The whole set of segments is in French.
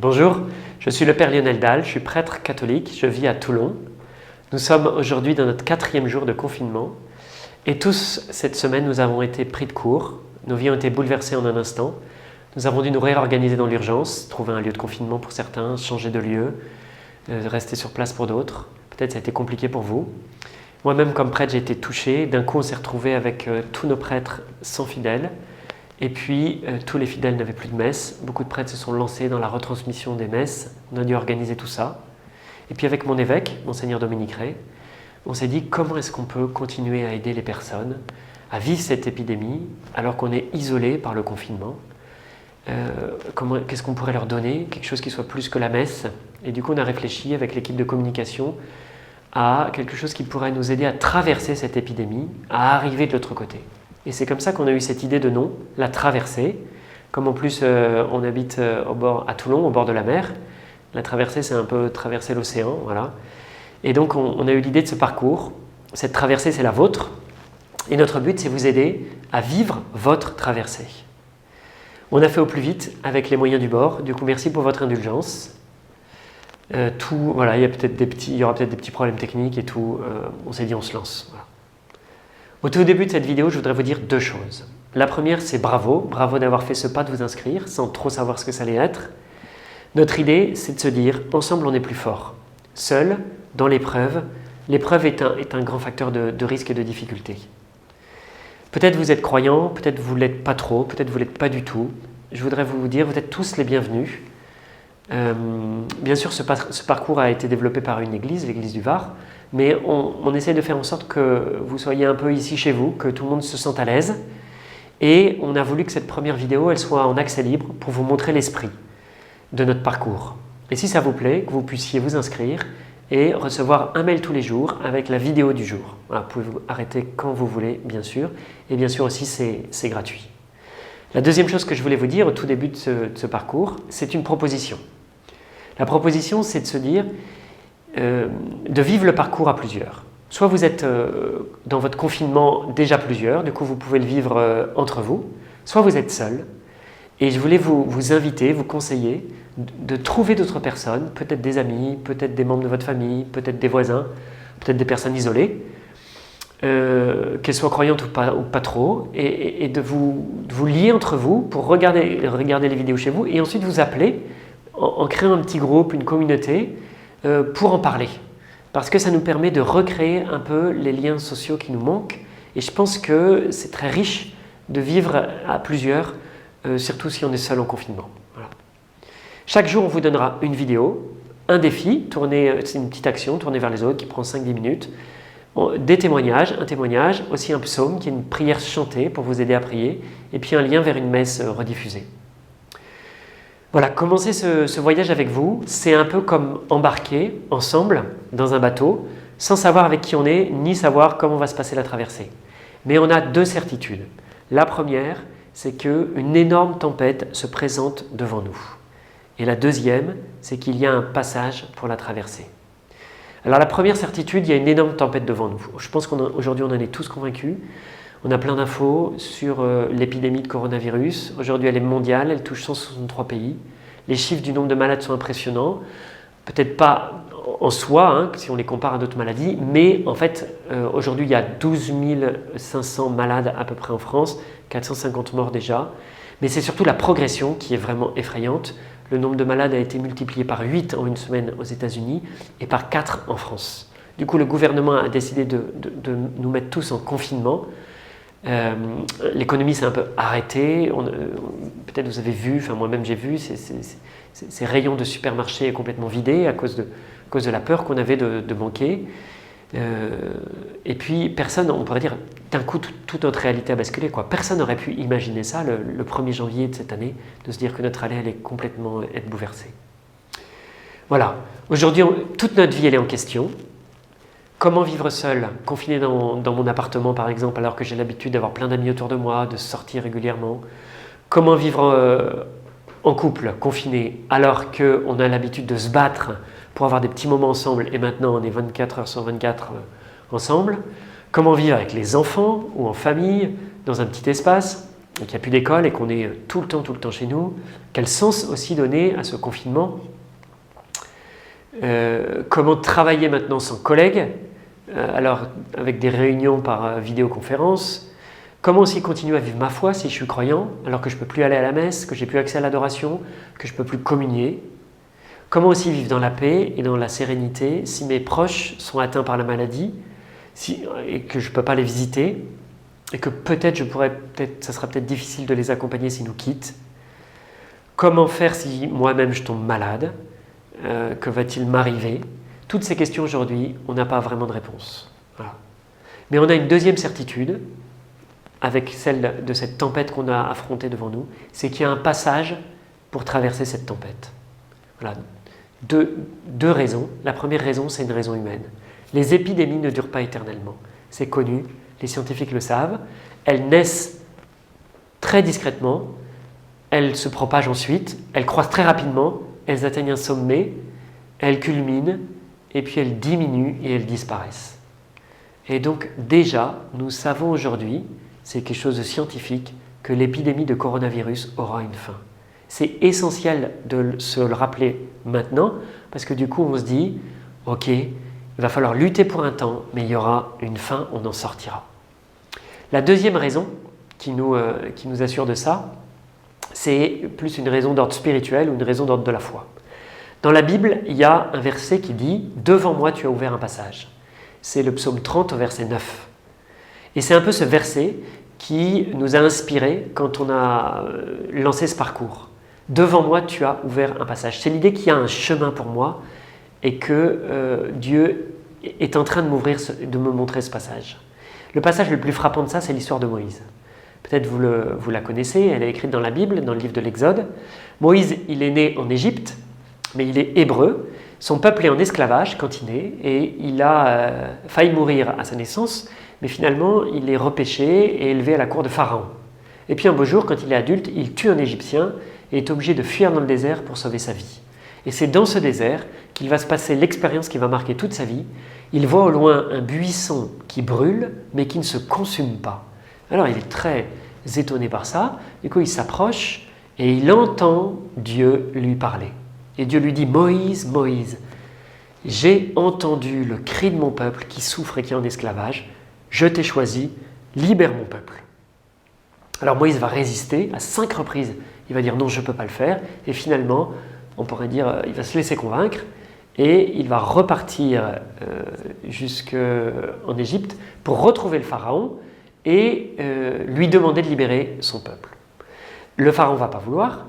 Bonjour, je suis le Père Lionel Dalle, je suis prêtre catholique, je vis à Toulon. Nous sommes aujourd'hui dans notre 4e jour de confinement et tous, cette semaine, nous avons été pris de court. Nos vies ont été bouleversées en un instant. Nous avons dû nous réorganiser dans l'urgence, trouver un lieu de confinement pour certains, changer de lieu, rester sur place pour d'autres. Peut-être ça a été compliqué pour vous. Moi-même, comme prêtre, j'ai été touché. D'un coup, on s'est retrouvé avec tous nos prêtres sans fidèles. Et puis, tous les fidèles n'avaient plus de messe. Beaucoup de prêtres se sont lancés dans la retransmission des messes. On a dû organiser tout ça. Et puis avec mon évêque, Monseigneur Dominique Rey, on s'est dit comment est-ce qu'on peut continuer à aider les personnes à vivre cette épidémie alors qu'on est isolé par le confinement. Qu'est-ce qu'on pourrait leur donner? Quelque chose qui soit plus que la messe. Et du coup, on a réfléchi avec l'équipe de communication à quelque chose qui pourrait nous aider à traverser cette épidémie, à arriver de l'autre côté. Et c'est comme ça qu'on a eu cette idée de nom, la traversée. Comme en plus on habite à Toulon, au bord de la mer, la traversée c'est un peu traverser l'océan, voilà. Et donc on a eu l'idée de ce parcours. Cette traversée c'est la vôtre. Et notre but c'est vous aider à vivre votre traversée. On a fait au plus vite avec les moyens du bord. Du coup merci pour votre indulgence. Voilà, il y aura peut-être des petits problèmes techniques et tout. On s'est dit on se lance. Voilà. Au tout début de cette vidéo, je voudrais vous dire 2 choses. La première, c'est bravo d'avoir fait ce pas de vous inscrire sans trop savoir ce que ça allait être. Notre idée, c'est de se dire, ensemble on est plus fort. Seul, dans l'épreuve est un grand facteur de risque et de difficulté. Peut-être vous êtes croyant, peut-être vous ne l'êtes pas trop, peut-être vous ne l'êtes pas du tout. Je voudrais vous dire, vous êtes tous les bienvenus. Bien sûr, ce parcours a été développé par une église, l'église du Var, mais on essaie de faire en sorte que vous soyez un peu ici chez vous, que tout le monde se sente à l'aise. Et on a voulu que cette première vidéo, elle soit en accès libre pour vous montrer l'esprit de notre parcours. Et si ça vous plaît, que vous puissiez vous inscrire et recevoir un mail tous les jours avec la vidéo du jour. Voilà, vous pouvez vous arrêter quand vous voulez, bien sûr. Et bien sûr aussi, c'est gratuit. La deuxième chose que je voulais vous dire au tout début de ce parcours, c'est une proposition. La proposition, c'est de se dire, de vivre le parcours à plusieurs. Soit vous êtes dans votre confinement déjà plusieurs, du coup vous pouvez le vivre entre vous, soit vous êtes seul. Et je voulais vous inviter, vous conseiller de trouver d'autres personnes, peut-être des amis, peut-être des membres de votre famille, peut-être des voisins, peut-être des personnes isolées, qu'elles soient croyantes ou pas trop, et de vous lier entre vous pour regarder les vidéos chez vous et ensuite vous appeler en créant un petit groupe, une communauté, pour en parler. Parce que ça nous permet de recréer un peu les liens sociaux qui nous manquent. Et je pense que c'est très riche de vivre à plusieurs, surtout si on est seul en confinement. Voilà. Chaque jour, on vous donnera une vidéo, un défi, c'est une petite action, tournée vers les autres, qui prend 5-10 minutes. Des témoignages, un témoignage, aussi un psaume, qui est une prière chantée pour vous aider à prier, et puis un lien vers une messe rediffusée. Voilà, commencer ce voyage avec vous, c'est un peu comme embarquer ensemble dans un bateau, sans savoir avec qui on est, ni savoir comment va se passer la traversée. Mais on a 2 certitudes. La première, c'est qu'une énorme tempête se présente devant nous. Et la deuxième, c'est qu'il y a un passage pour la traversée. Alors la première certitude, il y a une énorme tempête devant nous. Je pense qu'aujourd'hui on en est tous convaincus. On a plein d'infos sur l'épidémie de coronavirus. Aujourd'hui, elle est mondiale, elle touche 163 pays. Les chiffres du nombre de malades sont impressionnants. Peut-être pas en soi, si on les compare à d'autres maladies, mais en fait, aujourd'hui, il y a 12 500 malades à peu près en France, 450 morts déjà. Mais c'est surtout la progression qui est vraiment effrayante. Le nombre de malades a été multiplié par 8 en une semaine aux États-Unis et par 4 en France. Du coup, le gouvernement a décidé de nous mettre tous en confinement. L'économie s'est un peu arrêtée, peut-être vous avez vu, moi-même j'ai vu, ces rayons de supermarché complètement vidés à cause de la peur qu'on avait de manquer. Et puis personne, on pourrait dire, d'un coup toute notre réalité a basculé. Personne n'aurait pu imaginer ça le 1er janvier de cette année, de se dire que notre année allait complètement être bouleversée. Voilà, aujourd'hui toute notre vie elle est en question. Comment vivre seul, confiné dans mon appartement par exemple, alors que j'ai l'habitude d'avoir plein d'amis autour de moi, de sortir régulièrement. Comment vivre en couple, confiné, alors qu'on a l'habitude de se battre pour avoir des petits moments ensemble et maintenant on est 24 heures sur 24 ensemble. Comment vivre avec les enfants ou en famille, dans un petit espace. et qu'il n'y a plus d'école et qu'on est tout le temps chez nous, quel sens aussi donner à ce confinement? Comment travailler maintenant sans collègues, alors avec des réunions par vidéoconférence? Comment aussi continuer à vivre ma foi si je suis croyant, alors que je ne peux plus aller à la messe, que j'ai plus accès à l'adoration, que je ne peux plus communier? Comment aussi vivre dans la paix et dans la sérénité si mes proches sont atteints par la maladie et que je ne peux pas les visiter et que ça sera peut-être difficile de les accompagner s'ils nous quittent? Comment faire si moi-même je tombe malade? Que va-t-il m'arriver? Toutes ces questions aujourd'hui, on n'a pas vraiment de réponse. Voilà. Mais on a une deuxième certitude, avec celle de cette tempête qu'on a affrontée devant nous, c'est qu'il y a un passage pour traverser cette tempête. Voilà. Deux raisons. La première raison, c'est une raison humaine. Les épidémies ne durent pas éternellement. C'est connu, les scientifiques le savent. Elles naissent très discrètement, elles se propagent ensuite, elles croissent très rapidement, elles atteignent un sommet, elles culminent, et puis elles diminuent et elles disparaissent. Et donc déjà, nous savons aujourd'hui, c'est quelque chose de scientifique, que l'épidémie de coronavirus aura une fin. C'est essentiel de se le rappeler maintenant, parce que du coup on se dit, ok, il va falloir lutter pour un temps, mais il y aura une fin, on en sortira. La deuxième raison qui nous assure de ça, c'est plus une raison d'ordre spirituel ou une raison d'ordre de la foi. Dans la Bible, il y a un verset qui dit « Devant moi, tu as ouvert un passage ». C'est le psaume 30 au verset 9. Et c'est un peu ce verset qui nous a inspirés quand on a lancé ce parcours. « Devant moi, tu as ouvert un passage ». C'est l'idée qu'il y a un chemin pour moi et que Dieu est en train de me montrer ce passage. Le passage le plus frappant de ça, c'est l'histoire de Moïse. Peut-être vous la connaissez, elle est écrite dans la Bible, dans le livre de l'Exode. Moïse, il est né en Égypte, mais il est hébreu. Son peuple est en esclavage quand il naît et il a failli mourir à sa naissance, mais finalement, il est repêché et élevé à la cour de Pharaon. Et puis un beau jour, quand il est adulte, il tue un Égyptien et est obligé de fuir dans le désert pour sauver sa vie. Et c'est dans ce désert qu'il va se passer l'expérience qui va marquer toute sa vie. Il voit au loin un buisson qui brûle, mais qui ne se consume pas. Alors il est très étonné par ça, du coup il s'approche et il entend Dieu lui parler. Et Dieu lui dit « Moïse, Moïse, j'ai entendu le cri de mon peuple qui souffre et qui est en esclavage, je t'ai choisi, libère mon peuple. » Alors Moïse va résister à 5 reprises, il va dire « Non, je ne peux pas le faire » et finalement, on pourrait dire, il va se laisser convaincre et il va repartir jusqu'en Égypte pour retrouver le pharaon et lui demander de libérer son peuple. Le pharaon ne va pas vouloir,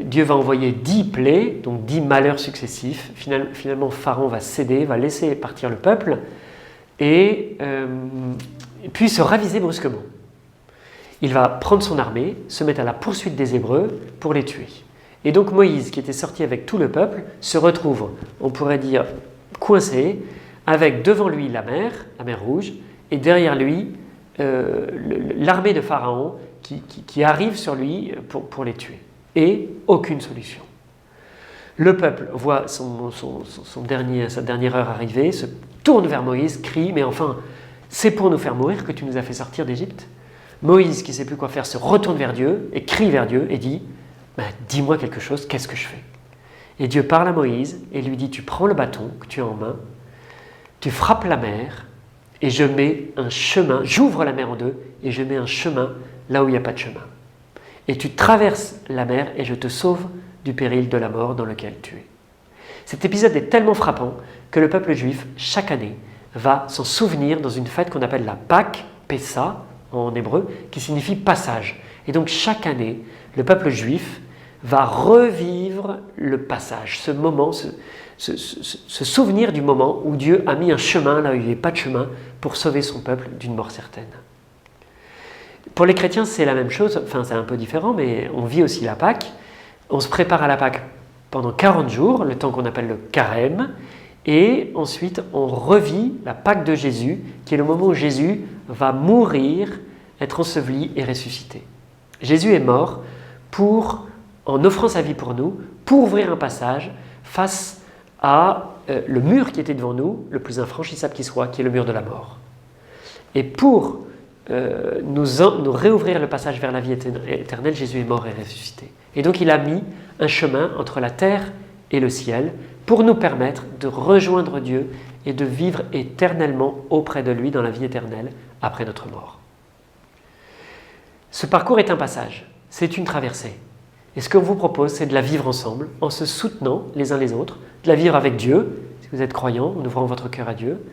Dieu va envoyer 10 plaies, donc 10 malheurs successifs. Finalement, pharaon va céder, va laisser partir le peuple et puis se raviser brusquement. Il va prendre son armée, se mettre à la poursuite des Hébreux pour les tuer. Et donc Moïse, qui était sorti avec tout le peuple, se retrouve, on pourrait dire, coincé, avec devant lui la mer Rouge, et derrière lui, l'armée de Pharaon qui arrive sur lui pour les tuer. Et aucune solution. Le peuple voit sa dernière heure arriver, se tourne vers Moïse, crie « Mais enfin, c'est pour nous faire mourir que tu nous as fait sortir d'Égypte ?» Moïse, qui ne sait plus quoi faire, se retourne vers Dieu et crie vers Dieu et dit « Dis-moi quelque chose, qu'est-ce que je fais ?» Et Dieu parle à Moïse et lui dit « Tu prends le bâton que tu as en main, tu frappes la mer et je mets un chemin, j'ouvre la mer en deux et je mets un chemin là où il n'y a pas de chemin. Et tu traverses la mer et je te sauve du péril de la mort dans lequel tu es. » Cet épisode est tellement frappant que le peuple juif, chaque année, va s'en souvenir dans une fête qu'on appelle la Pâque, Pessa en hébreu, qui signifie passage. Et donc chaque année, le peuple juif va revivre le passage, ce moment, se souvenir du moment où Dieu a mis un chemin là où il n'y avait pas de chemin pour sauver son peuple d'une mort certaine. Pour les chrétiens, c'est la même chose, enfin c'est un peu différent, mais on vit aussi la Pâque. On se prépare à la Pâque pendant 40 jours, le temps qu'on appelle le carême, et ensuite on revit la Pâque de Jésus, qui est le moment où Jésus va mourir, être enseveli et ressuscité. Jésus est mort en offrant sa vie pour nous, pour ouvrir un passage face à le mur qui était devant nous, le plus infranchissable qui soit, qui est le mur de la mort. Et pour nous réouvrir le passage vers la vie éternelle. Jésus est mort et ressuscité. Et donc il a mis un chemin entre la terre et le ciel pour nous permettre de rejoindre Dieu et de vivre éternellement auprès de lui dans la vie éternelle après notre mort. Ce parcours est un passage, c'est une traversée. Et ce qu'on vous propose, c'est de la vivre ensemble, en se soutenant les uns les autres, de la vivre avec Dieu, si vous êtes croyant, en ouvrant votre cœur à Dieu,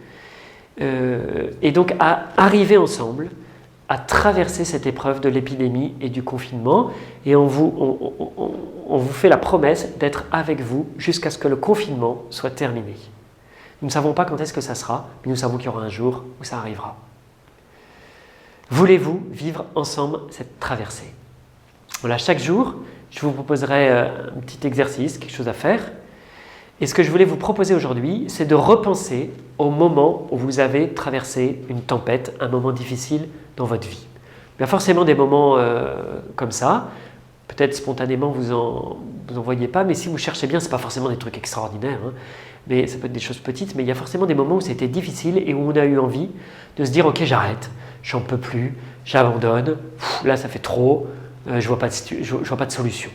et donc à arriver ensemble à traverser cette épreuve de l'épidémie et du confinement, et on vous fait la promesse d'être avec vous jusqu'à ce que le confinement soit terminé. Nous ne savons pas quand est-ce que ça sera, mais nous savons qu'il y aura un jour où ça arrivera. Voulez-vous vivre ensemble cette traversée? Voilà, chaque jour, je vous proposerai un petit exercice, quelque chose à faire. Et ce que je voulais vous proposer aujourd'hui, c'est de repenser au moment où vous avez traversé une tempête, un moment difficile dans votre vie. Il y a forcément des moments comme ça. Peut-être spontanément, vous en voyez pas, mais si vous cherchez bien, ce n'est pas forcément des trucs extraordinaires, hein, mais ça peut être des choses petites, mais il y a forcément des moments où c'était difficile et où on a eu envie de se dire « Ok, j'arrête, j'en peux plus, j'abandonne, là ça fait trop, je vois pas de solution ».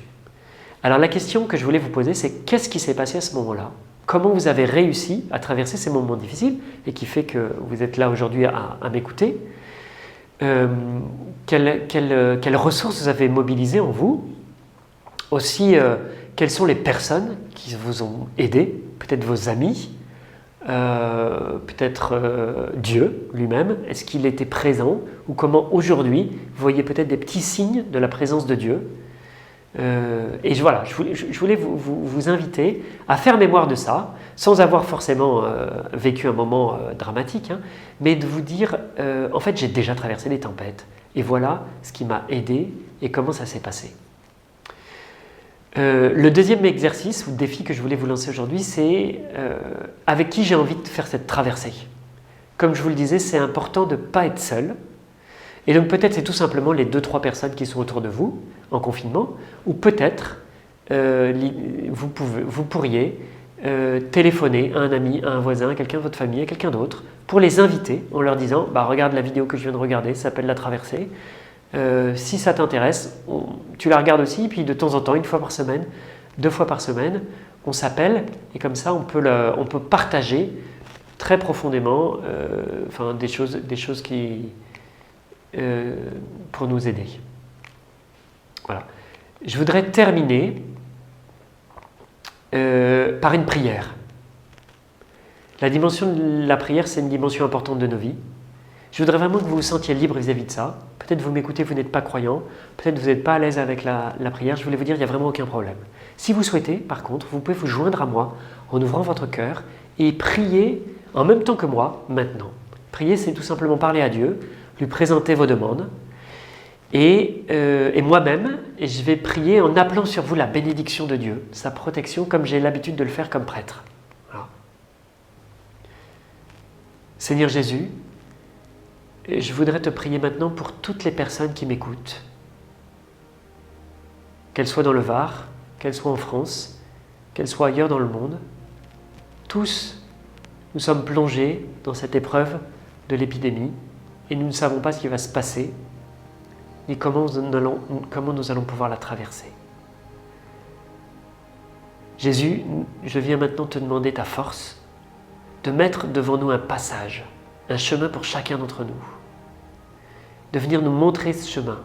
Alors la question que je voulais vous poser, c'est qu'est-ce qui s'est passé à ce moment-là? Comment vous avez réussi à traverser ces moments difficiles et qui fait que vous êtes là aujourd'hui à m'écouter? Quelles ressources vous avez mobilisées en vous? Aussi, quelles sont les personnes qui vous ont aidé? Peut-être vos amis, peut-être Dieu lui-même. Est-ce qu'il était présent? Ou comment aujourd'hui, vous voyez peut-être des petits signes de la présence de Dieu? Et voilà, je voulais vous inviter à faire mémoire de ça, sans avoir forcément vécu un moment dramatique, hein, mais de vous dire, en fait, j'ai déjà traversé des tempêtes, et voilà ce qui m'a aidé et comment ça s'est passé. Le deuxième exercice ou défi que je voulais vous lancer aujourd'hui, c'est avec qui j'ai envie de faire cette traversée. Comme je vous le disais, c'est important de ne pas être seul. Et donc peut-être c'est tout simplement les 2-3 personnes qui sont autour de vous en confinement, ou peut-être vous pourriez téléphoner à un ami, à un voisin, à quelqu'un de votre famille, à quelqu'un d'autre, pour les inviter en leur disant « Regarde la vidéo que je viens de regarder, ça s'appelle La Traversée. Si ça t'intéresse, tu la regardes aussi, puis de temps en temps, 1 fois par semaine, 2 fois par semaine, on s'appelle et comme ça on peut partager très profondément des choses qui… pour nous aider. Voilà. Je voudrais terminer par une prière. La dimension de la prière, c'est une dimension importante de nos vies. Je voudrais vraiment que vous vous sentiez libre vis-à-vis de ça. Peut-être vous m'écoutez, vous n'êtes pas croyant, peut-être vous n'êtes pas à l'aise avec la prière. Je voulais vous dire, il n'y a vraiment aucun problème. Si vous souhaitez, par contre, vous pouvez vous joindre à moi en ouvrant votre cœur et prier en même temps que moi, maintenant. Prier, c'est tout simplement parler à Dieu, lui présenter vos demandes. Et moi-même, je vais prier en appelant sur vous la bénédiction de Dieu, sa protection, comme j'ai l'habitude de le faire comme prêtre. Voilà. Seigneur Jésus, je voudrais te prier maintenant pour toutes les personnes qui m'écoutent, qu'elles soient dans le Var, qu'elles soient en France, qu'elles soient ailleurs dans le monde. Tous, nous sommes plongés dans cette épreuve de l'épidémie et nous ne savons pas ce qui va se passer ni comment nous allons pouvoir la traverser. Jésus, je viens maintenant te demander ta force de mettre devant nous un passage, un chemin pour chacun d'entre nous, de venir nous montrer ce chemin.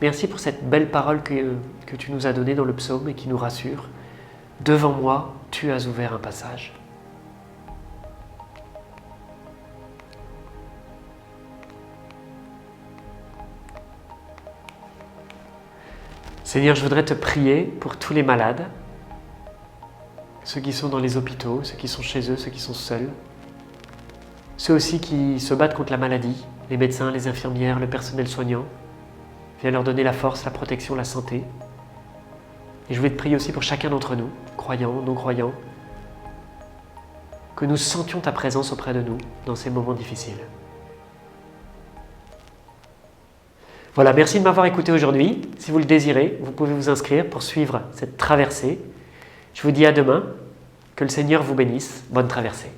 Merci pour cette belle parole que tu nous as donnée dans le psaume et qui nous rassure. Devant moi, tu as ouvert un passage. Seigneur, je voudrais te prier pour tous les malades, ceux qui sont dans les hôpitaux, ceux qui sont chez eux, ceux qui sont seuls, ceux aussi qui se battent contre la maladie, les médecins, les infirmières, le personnel soignant. Viens leur donner la force, la protection, la santé. Et je voulais te prier aussi pour chacun d'entre nous, croyants, non-croyants, que nous sentions ta présence auprès de nous dans ces moments difficiles. Voilà, merci de m'avoir écouté aujourd'hui. Si vous le désirez, vous pouvez vous inscrire pour suivre cette traversée. Je vous dis à demain. Que le Seigneur vous bénisse. Bonne traversée.